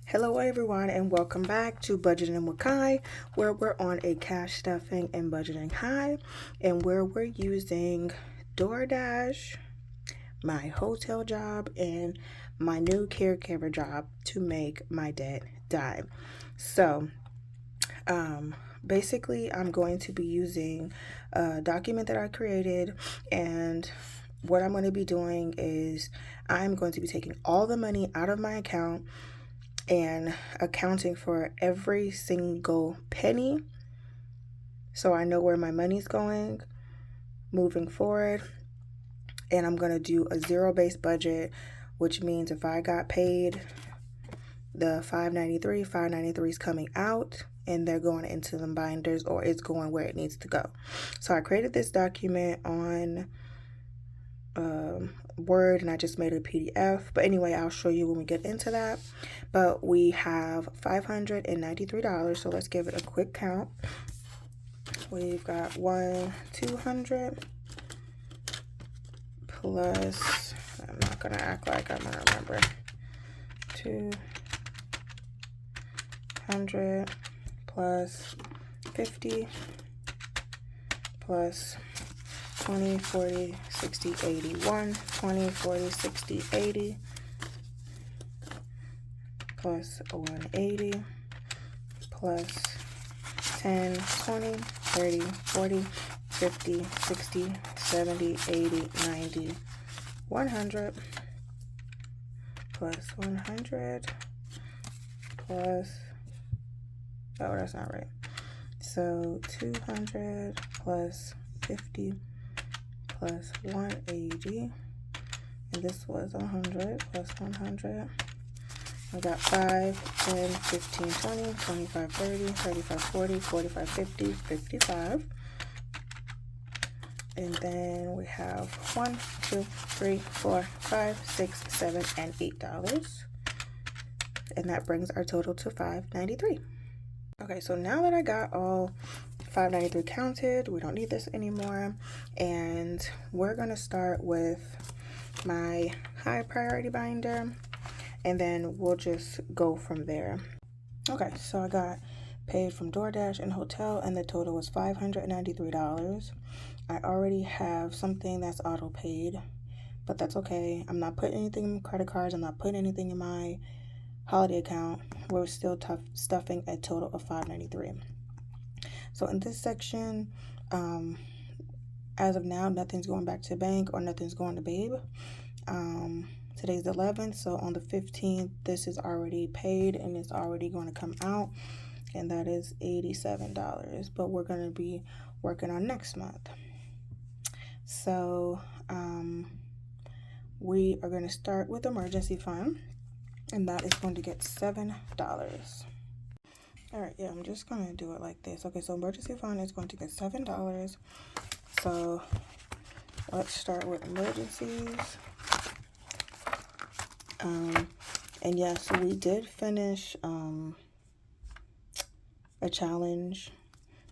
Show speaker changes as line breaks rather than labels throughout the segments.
Hello everyone and welcome back to Budgeting with Kai, where we're on a cash stuffing and budgeting high and where we're using DoorDash, my hotel job, and my new caregiver job to make my debt die. So basically I'm going to be using a document that I created, and what I'm going to be doing is I'm going to be taking all the money out of my account and accounting for every single penny so I know where my money's going moving forward. And I'm going to do a zero-based budget, which means if I got paid the $593 is coming out and they're going into the binders, or it's going where it needs to go. So I created this document on Word and I just made a PDF, but anyway, I'll show you when we get into that. But we have $593, so let's give it a quick count. We've got 200 plus, I'm not gonna act like I'm gonna remember, 200 plus 50 plus 20, 40, 60, 80, 20, 40, 60, 80, plus 180, plus 10, 20, 30, 40, 50, 60, 70, 80, 90, 100, plus 100, plus, oh, that's not right. So 200 plus 50 plus 180, and this was 100 plus 100. I got 5, 10, 15, 20, 25, 30, 35, 40, 45, 50, 55. And then we have 1, 2, 3, 4, 5, 6, 7, and $8. And that brings our total to $593. Okay, so now that I got all 593 counted, we don't need this anymore, and we're gonna start with my high priority binder, and then we'll just go from there. Okay, so I got paid from DoorDash and hotel, and the total was $593. I already have something that's auto paid, but that's okay. I'm not putting anything in credit cards. I'm not putting anything in my holiday account. We're still stuffing a total of $593. So in this section, as of now, nothing's going back to bank or nothing's going to Babe. Today's the 11th, so on the 15th, this is already paid and it's already going to come out, and that is $87. But we're going to be working on next month. So we are going to start with emergency fund, and that is going to get $7. All right, yeah, I'm just going to do it like this. Okay, so emergency fund is going to get $7. So let's start with emergencies. And yeah, so we did finish a challenge.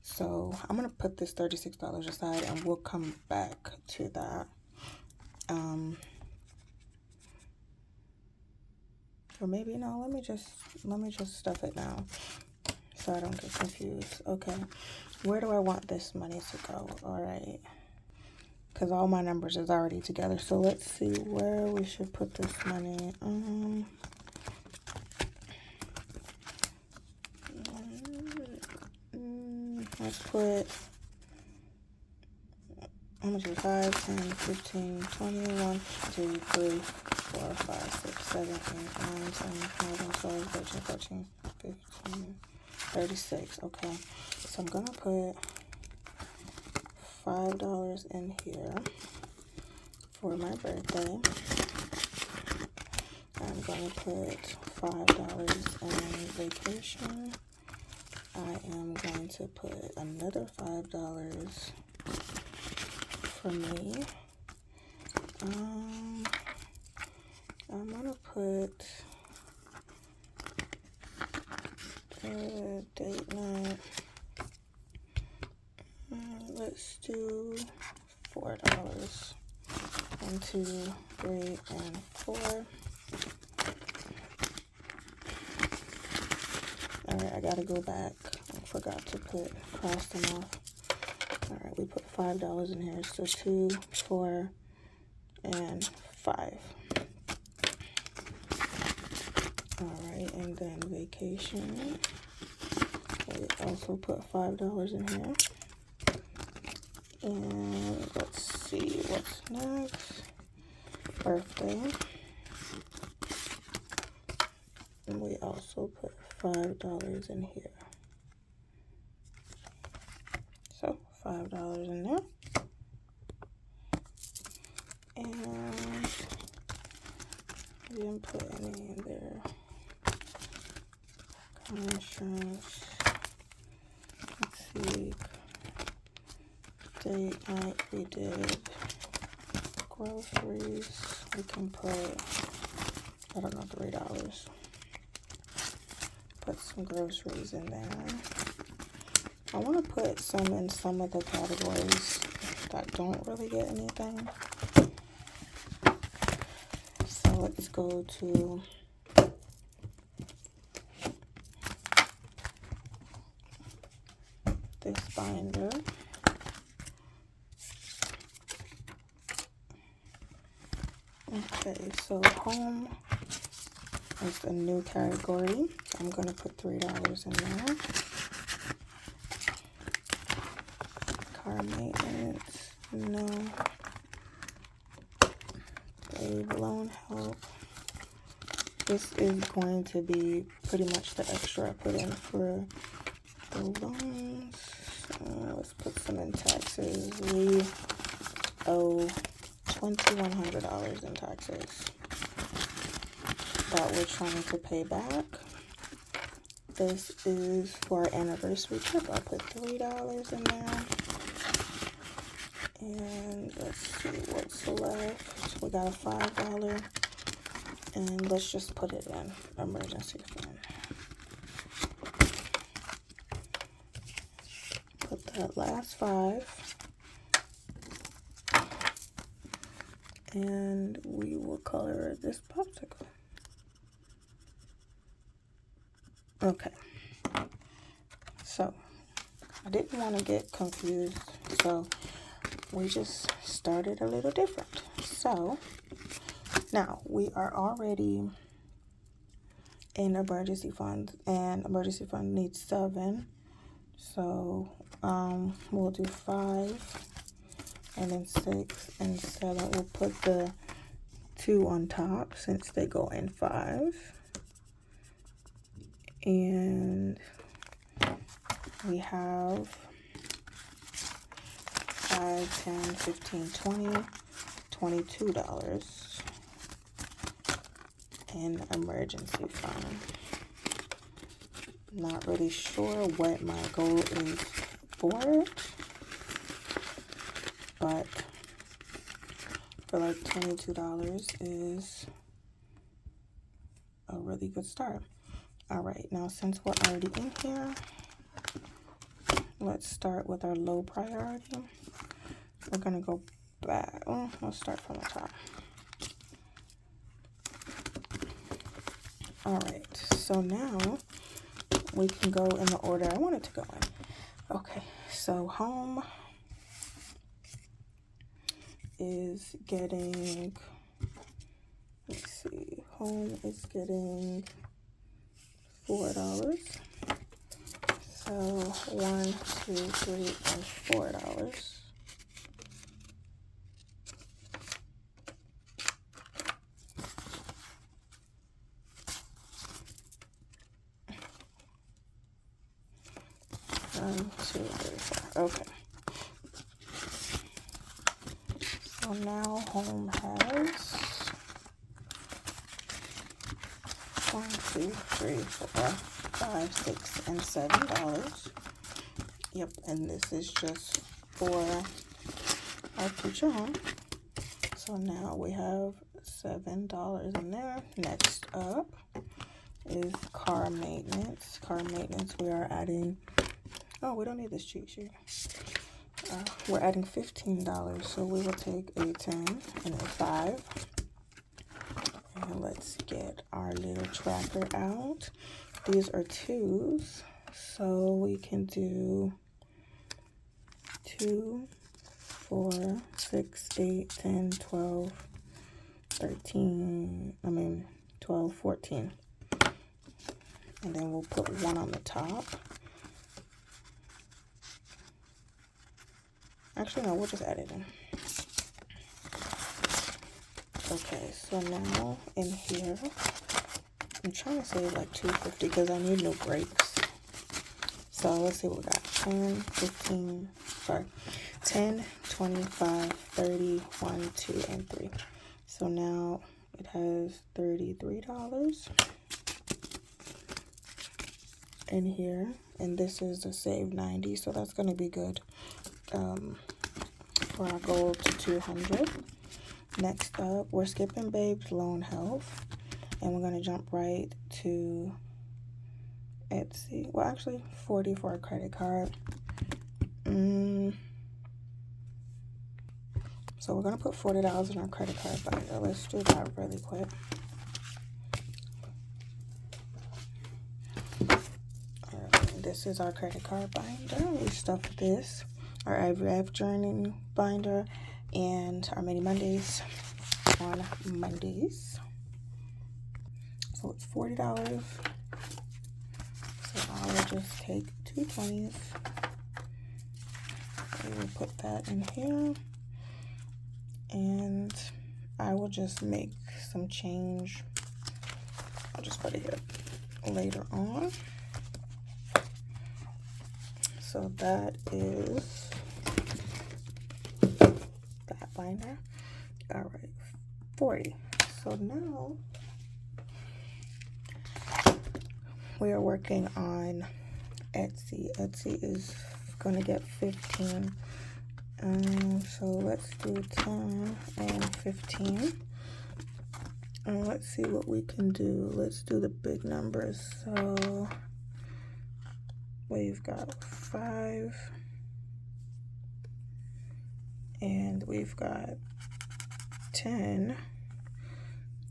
So I'm going to put this $36 aside and we'll come back to that. Or maybe no, let me just stuff it now so I don't get confused. Okay, where do I want this money to go? All right, because all my numbers is already together. So let's see where we should put this money. Let's put, how much is 5, 10, 15, 20, 1, 2, 3, 4, 5, 6, 7, 8, 9, 10, 11, 12, 13, 14, 15, 36. Okay, so I'm gonna put $5 in here for my birthday. I'm gonna put $5 in vacation. I am going to put another $5 for me. I'm gonna put date night. Let's do $4. 1, 2, 3, and 4. Alright, I gotta go back. I forgot to cross them off. Alright, we put $5 in here. So 2, 4, and 5. Alright, and then vacation. We also put $5 in here. And let's see what's next. Birthday. And we also put $5 in here. So $5 in there. And we didn't put any in there. Car insurance. Let's see. Date night we did. Groceries. We can put, I don't know, $3. Put some groceries in there. I want to put some in some of the categories that don't really get anything. So let's go to this binder. Okay, so home is a new category. I'm going to put $3 in there. Car maintenance, no. Babe loan help. This is going to be pretty much the extra I put in for the loans. Let's put some in taxes. We owe $2,100 in taxes that we're trying to pay back. This is for our anniversary trip. I'll put $3 in there. And let's see what's left. We got a $5. And let's just put it in emergency fund. Put that last $5. And we will color this popsicle. Okay. So, I didn't want to get confused. So, we just started a little different. So, now we are already in emergency fund. And emergency fund needs 7. So, we'll do 5. And then 6 and 7. We'll put the 2 on top since they go in 5. And we have 5, 10, 15, 20, $22 in emergency fund. Not really sure what my goal is for it. But I feel like $22 is a really good start. All right, now since we're already in here, let's start with our low priority. We're gonna go back. Oh, let's start from the top. All right, so now we can go in the order I wanted to go in. Okay, so home is getting, let's see, home is getting $4. So 1, 2, 3, and $4. Okay. So now home has 1, 2, 3, 4, 5, 6, and $7. Yep, and this is just for our future home. So now we have $7 in there. Next up is car maintenance. Car maintenance, we are adding, oh, we don't need this cheat sheet. We're adding $15, so we will take a 10 and a 5. And let's get our little tracker out. these are 2s, so we can do 2, 4, 6, 8, 10, 12, 12, 14. And then we'll put 1 on the top. Actually, no, we'll just add it in. Okay, so now in here, I'm trying to save like $2.50 because I need new brakes. So let's see what we got. 10, 25, 30, 1, 2, and 3. So now it has $33 in here, and this is the save 90, so that's going to be good for our goal to 200. Next up, we're skipping Babe's Loan Health, and we're going to jump right to Etsy. Well, actually, 40 for a credit card. So we're going to put $40 in our credit card binder. Let's do that really quick. Alright, this is our credit card binder. We stuffed this, our IVF journey binder, and our mini Mondays on Mondays. So it's $40. So I will just take 2 20s. We will put that in here. And I will just make some change. I'll just put it here later on. So that is that binder. All right, 40. So now we are working on Etsy. Etsy is going to get 15. So let's do 10 and 15. And let's see what we can do. Let's do the big numbers. So we've got 5. And we've got 10.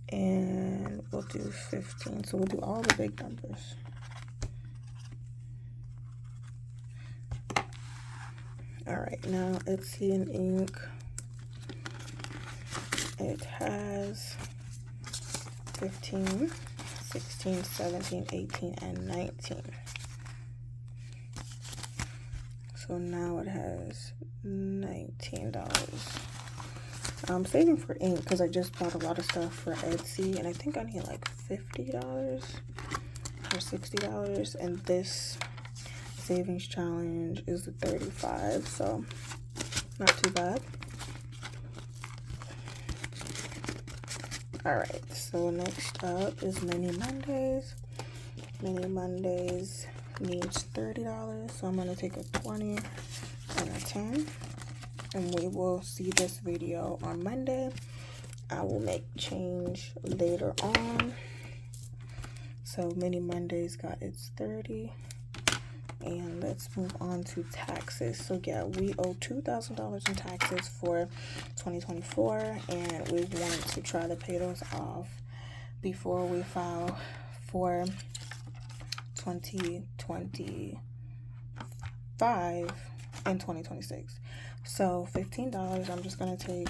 And we'll do 15. So we'll do all the big numbers. All right, now Etsy and ink. It has 15, 16, 17, 18, and 19. So now it has $19. I'm saving for ink because I just bought a lot of stuff for Etsy, and I think I need like $50 or $60, and this savings challenge is the 35, so not too bad. All right, so next up is Mini Mondays. Mini Mondays needs $30, so I'm gonna take a 20 and a 10, and we will see this video on Monday. I will make change later on. So Mini Mondays got its 30. And let's move on to taxes. So yeah, we owe $2,000 in taxes for 2024, and we wanted to try to pay those off before we file for 2025 and 2026. So $15, I'm just gonna take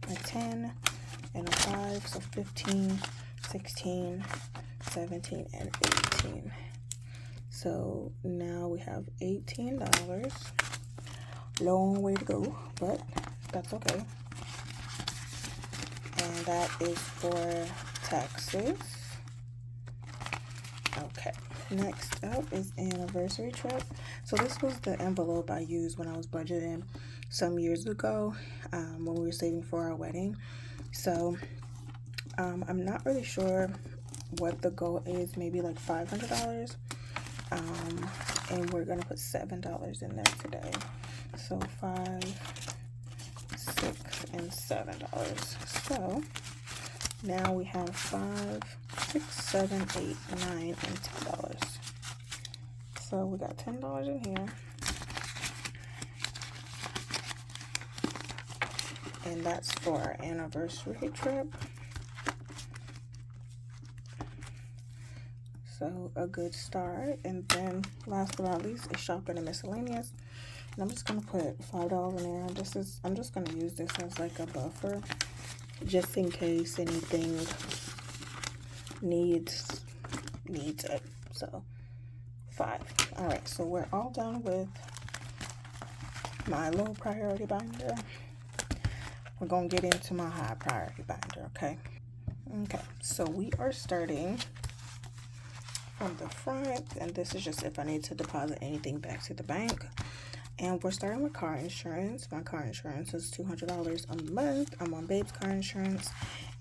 a 10 and a 5, so 15, 16, 17, and 18. So now we have $18. Long way to go, but that's okay. And that is for taxes. Okay, next up is anniversary trip. So this was the envelope I used when I was budgeting some years ago, when we were saving for our wedding. So I'm not really sure what the goal is, maybe like $500. And we're gonna put $7 in there today. So $5, $6, and $7. So now we have $5, $6, $7, $8, $9, and $10. So we got $10 in here. And that's for our anniversary trip. So a good start. And then last but not least is shopping and miscellaneous. And I'm just gonna put $5 in there. I'm just gonna use this as like a buffer, just in case anything needs it. So 5. All right, so we're all done with my low priority binder. We're gonna get into my high priority binder. Okay, so we are starting from the front, and this is just if I need to deposit anything back to the bank. And we're starting with car insurance. My car insurance is $200 a month. I'm on Babe's car insurance,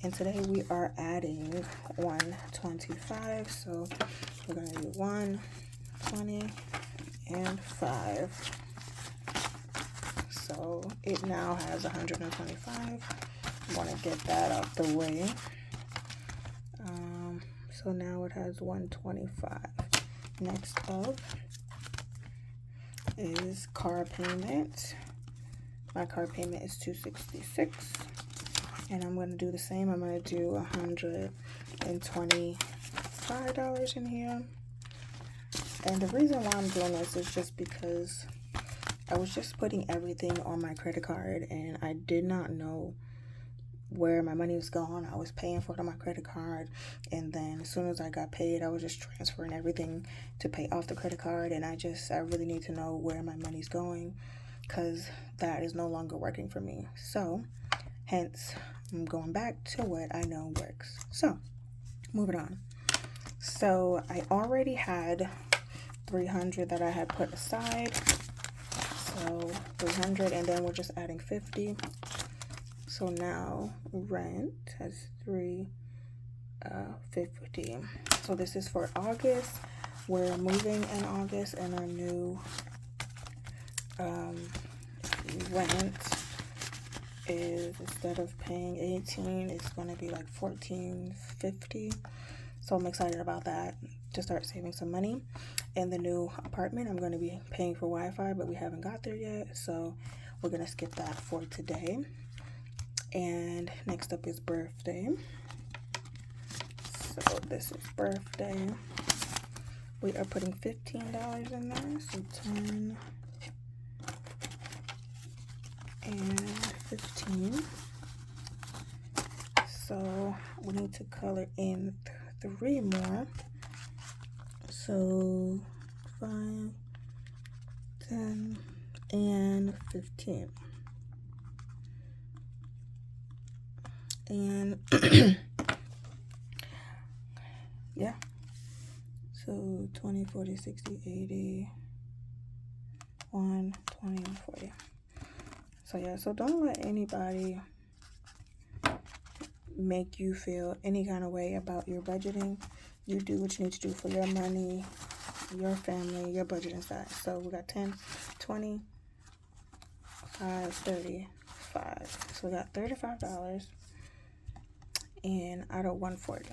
and today we are adding $125. So we're gonna do 120 and 5. So it now has 125. I want to get that out the way. So now it has 125. Next up is car payment. My car payment is $266, and I'm going to do the same. I'm going to do $125 in here. And the reason why I'm doing this is just because I was just putting everything on my credit card, and I did not know where my money was going. I was paying for it on my credit card, and then as soon as I got paid, I was just transferring everything to pay off the credit card. And I really need to know where my money's going, because that is no longer working for me. So hence I'm going back to what I know works. So moving on. So I already had $300 that I had put aside. So 300, and then we're just adding 50. So now rent has 350. So this is for August. We're moving in August, and our new rent is, instead of paying 18, it's going to be like $14.50. So I'm excited about that, to start saving some money. In the new apartment, I'm going to be paying for Wi-Fi, but we haven't got there yet, so we're going to skip that for today. And next up is birthday. So this is birthday. We are putting $15 in there, so 10 and 15. So we need to color in 3 more. So 5, 10, and 15. And yeah, so 20, 40, 60, 80, 1, 20, and 40. So yeah, so don't let anybody make you feel any kind of way about your budgeting. You do what you need to do for your money, your family, your budgeting side. So we got 10, 20, 5, 30, 5. So we got $35 and out of 140.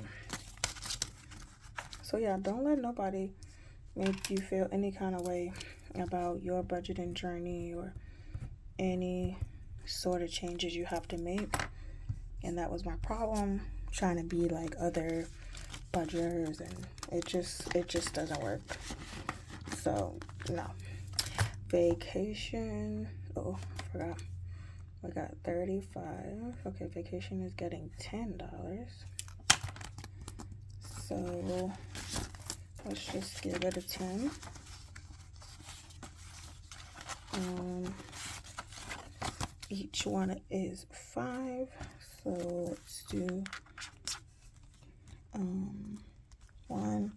So yeah, don't let nobody make you feel any kind of way about your budgeting journey or any sort of changes you have to make. And that was my problem, trying to be like other budgeters, and it just doesn't work. So no. Vacation, oh, forgot. We got 35. Okay, vacation is getting $10. So let's just give it a 10. Each one is 5. So let's do 1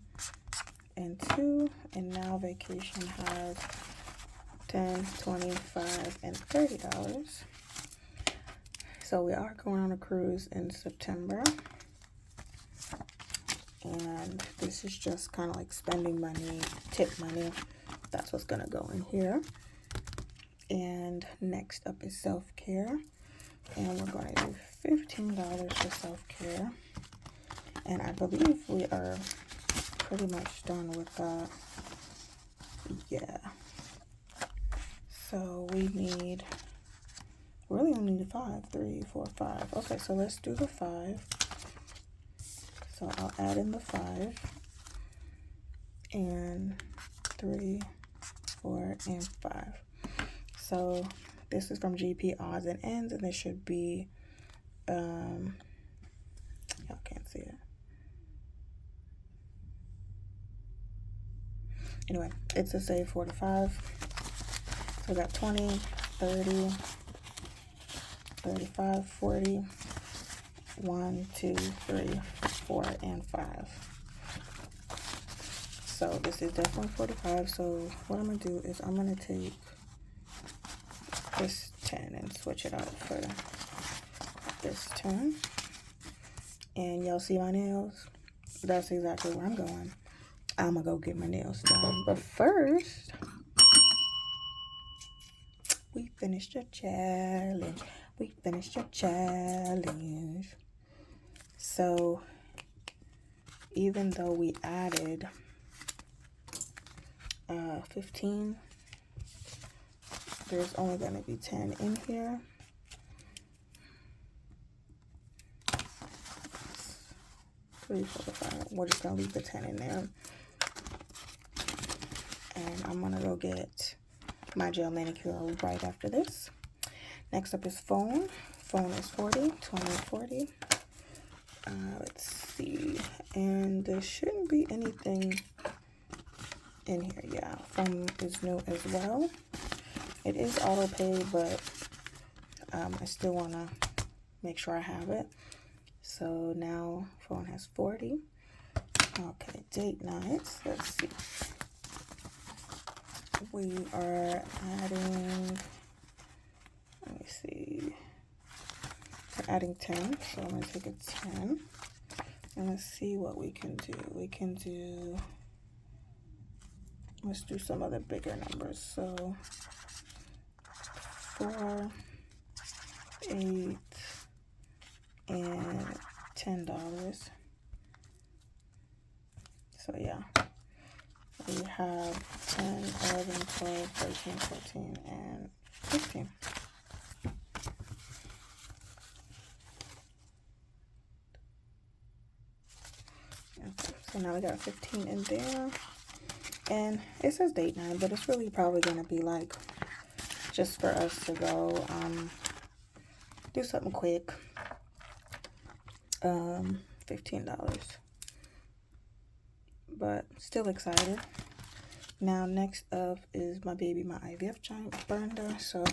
and 2. And now vacation has 10, 25, and $30. So we are going on a cruise in September. And this is just kind of like spending money, tip money. That's what's going to go in here. And next up is self-care. And we're going to do $15 for self-care. And I believe we are pretty much done with that. Yeah. So we really only need 5, 3, 4, 5. Okay, so let's do the 5. So I'll add in the 5. and 3, 4, and 5. So this is from GP odds and ends, and this should be y'all can't see it. Anyway, it's a save 4 to 5. So we got 20, 30, 35, 40, 1, 2, 3, 4, and 5. So this is definitely 45. So what I'm gonna do is I'm gonna take this 10 and switch it out for this 10. And y'all see my nails? That's exactly where I'm going. I'm gonna go get my nails done. But first, we finished the challenge. We finished the challenge. So even though we added 15, there's only gonna be 10 in here. 3, 4, 5. We're just gonna leave the 10 in there. And I'm gonna go get my gel manicure right after this. Next up is phone. Phone is 40, 20, 40. Let's see. And there shouldn't be anything in here. Yeah, phone is new as well. It is auto pay, but I still wanna make sure I have it. So now phone has 40. Okay, date nights. Let's see. We are adding, let me see. We're adding 10. So I'm gonna take a 10. And let's see what we can do. We can do, let's do some of the bigger numbers. So 4, 8, and $10. So yeah, we have 10, 11, 12, 13, 14, and 15. Okay, so now we got 15 in there, and it says date night, but it's really probably gonna be like just for us to go do something quick. $15, but still excited. Now next up is my baby, my IVF giant burner. So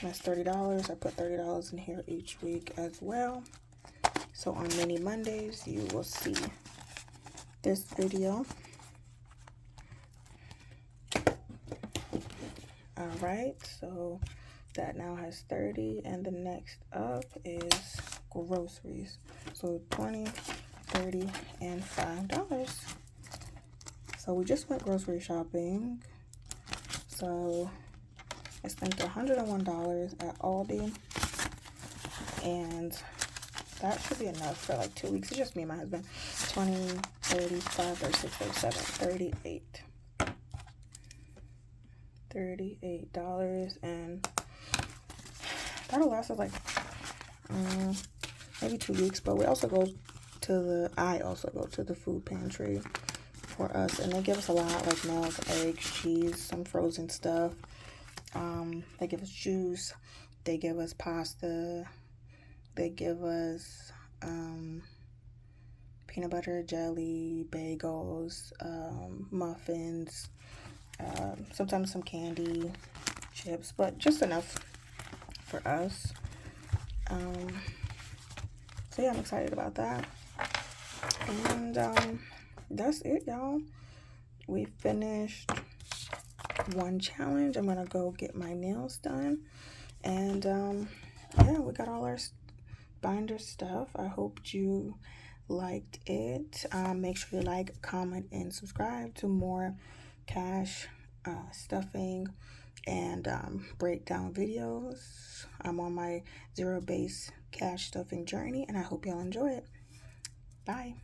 that's $30. I put $30 in here each week as well. So on many Mondays you will see this video. All right, so that now has 30, and the next up is groceries. So 20, 30, and $5. So we just went grocery shopping. So I spent $101 at Aldi, and that should be enough for like 2 weeks. It's just me and my husband. 20, 35, 36, 37, 38. $38, and that'll last us like maybe 2 weeks. But we also go to the, I also go to the food pantry for us, and they give us a lot, like milk, eggs, cheese, some frozen stuff. They give us juice, they give us pasta, they give us peanut butter, jelly, bagels, muffins, sometimes some candy, chips, but just enough for us. So yeah, I'm excited about that. And that's it, y'all. We finished one challenge. I'm gonna go get my nails done, and yeah, we got all our binder stuff. I hope you liked it. Make sure you like, comment, and subscribe to more cash stuffing and breakdown videos. I'm on my zero base cash stuffing journey, and I hope y'all enjoy it. Bye.